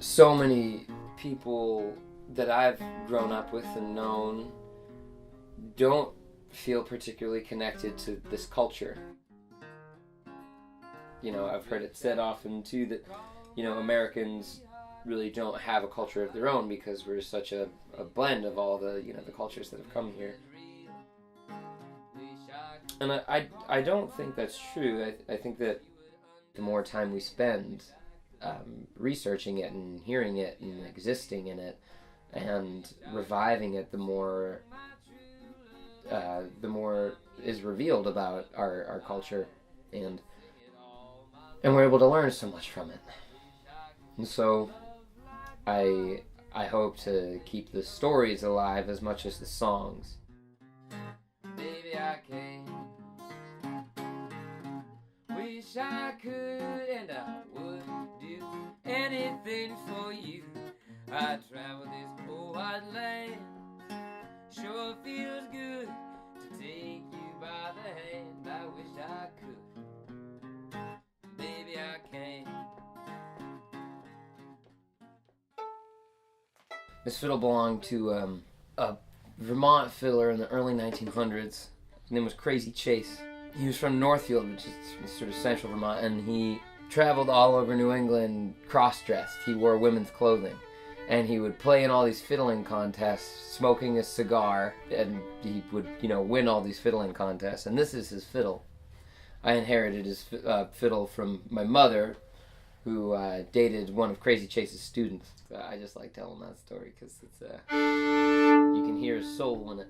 so many people that I've grown up with and known don't feel particularly connected to this culture. I've heard it said often too that, Americans really don't have a culture of their own because we're such a blend of all the, the cultures that have come here. And I don't think that's true. I think that the more time we spend researching it and hearing it and existing in it and reviving it, the more is revealed about our culture, and we're able to learn so much from it. And so I hope to keep the stories alive as much as the songs. Baby, I can't. Wish I could, and I would do anything for you. I travel this whole wide land. Sure feels good to take you by the hand. I wish I could. Baby, I can't. This fiddle belonged to a Vermont fiddler in the early 1900s. His name was Crazy Chase. He was from Northfield, which is sort of central Vermont, and he traveled all over New England cross-dressed. He wore women's clothing. And he would play in all these fiddling contests, smoking a cigar, and he would, win all these fiddling contests. And this is his fiddle. I inherited his fiddle from my mother, who dated one of Crazy Chase's students. I just like telling that story because it's you can hear his soul in it.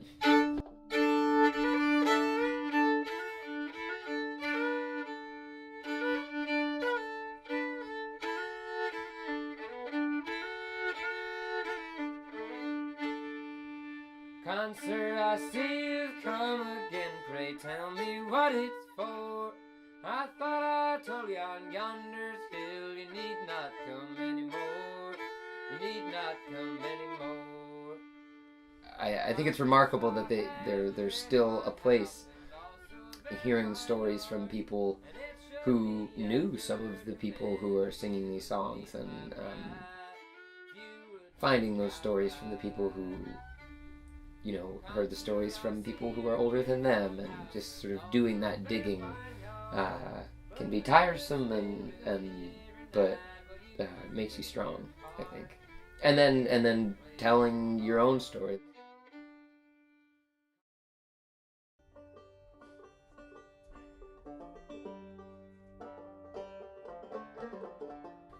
Concert, I see you've come again. Pray tell me what it's for. I thought I told you on yonder's hill you need not come anymore. You need not come anymore. I think it's remarkable that there's still a place hearing stories from people who knew some of the people who are singing these songs, and finding those stories from the people who heard the stories from people who are older than them, and just sort of doing that digging can be tiresome but makes you strong, I think. And then telling your own story.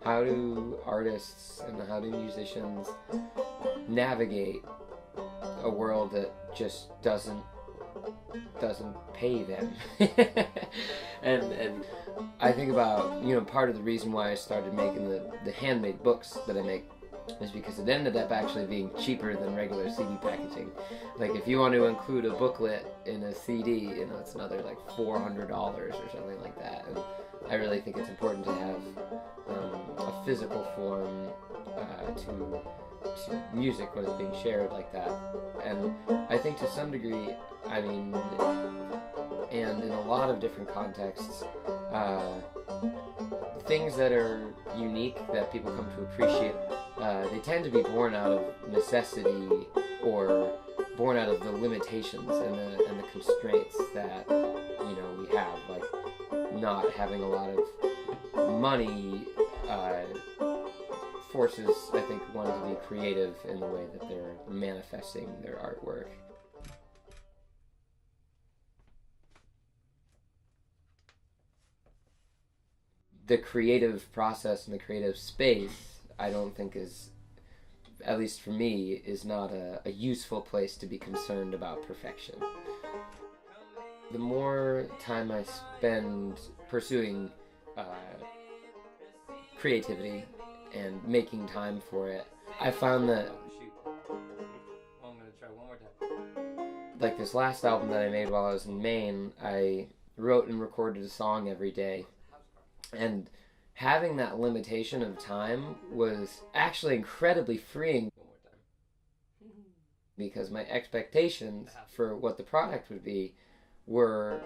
How do artists and how do musicians navigate a world that just doesn't pay them? and I think about, part of the reason why I started making the handmade books that I make is because it ended up actually being cheaper than regular CD packaging. Like, if you want to include a booklet in a CD, it's another like $400 or something like that. And I really think it's important to have a physical form to music when it's being shared like that. And I think to some degree, and in a lot of different contexts, things that are unique that people come to appreciate, they tend to be born out of necessity or born out of the limitations and the constraints that we have, like not having a lot of money forces, I think, one to be creative in the way that they're manifesting their artwork. The creative process and the creative space, I don't think is, at least for me, is not a useful place to be concerned about perfection. The more time I spend pursuing creativity and making time for it, I found that, I'm going to try one more time. Like this last album that I made while I was in Maine, I wrote and recorded a song every day. And having that limitation of time was actually incredibly freeing. One more time. Because my expectations for what the product would be were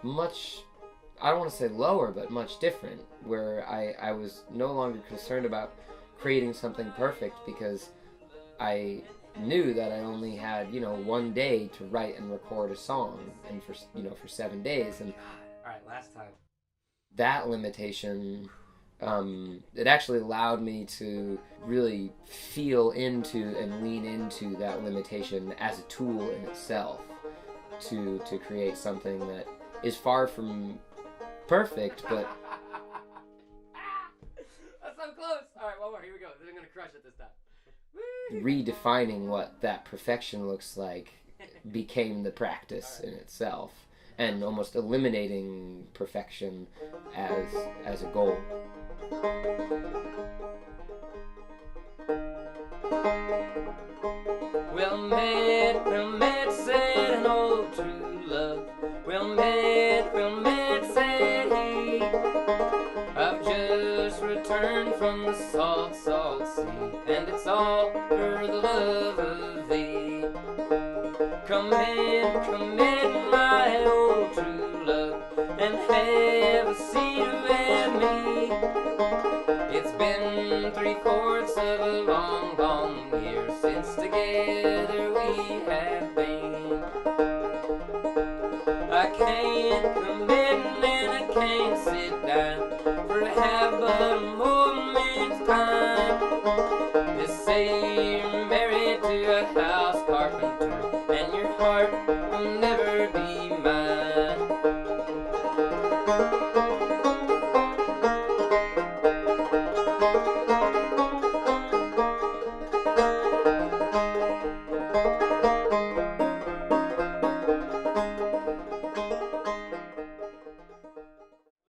much, I don't want to say lower, but much different, where I was no longer concerned about creating something perfect, because I knew that I only had, one day to write and record a song, and for 7 days. And all right, last time. That limitation, it actually allowed me to really feel into and lean into that limitation as a tool in itself to create something that is far from perfect, but... That's so close! Alright, one more, here we go. I'm gonna crush it this time. Redefining what that perfection looks like became the practice in itself, and almost eliminating perfection as a goal. Well met, said an old true love. Well met, said he. I've just returned from the salt sea, and it's all for the love of thee. Come in, my old true love, and have a seat with me. It's been 3/4 of a long, long year since together we have been. I can't commit and I can't sit down for half but a moment's time. Just say you're married to a house carpenter and your heart